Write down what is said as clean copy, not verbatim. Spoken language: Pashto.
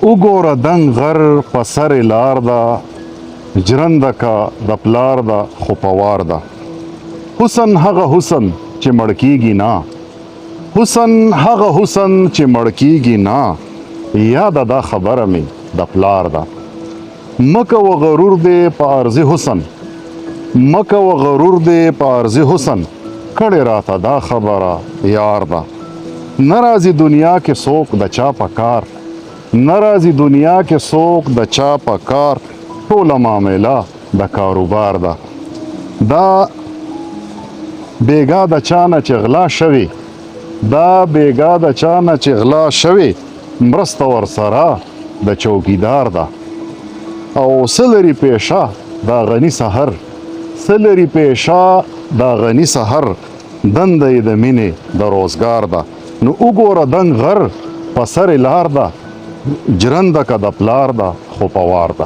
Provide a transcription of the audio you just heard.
وګوره دنګ غر په سر لار ده، جرنده کا د پلار ده خو پوار ده. حسن هغه حسن چې مړ کیږي نه، حسن هغه حسن چې مړ کیږي نه، یاده دا خبره مې د پلار ده. مکه و غرور دی په عرضي حسن، مکه و غرور دی په عرضي حسن، کړې راته دا خبره یار ده. ناراضي دنیا کې څوک د چا په کار، ناراضي دنیا کې څوک د چا په کار، ټوله معامله د کاروبار ده. دا بیګا د چا نه چې غلا شوي، دا بیګا د چا نه چې غلا شوي، مرسته ورسره د چوکیدار ده. او سلري پیشه دا غني سحر، سلري پیشه دا غني سحر، دنده یې د مینې د روزګار ده. نو وګوره دنګ غر په سر لار ده، جرنده که د پلار ده خو په وار ده.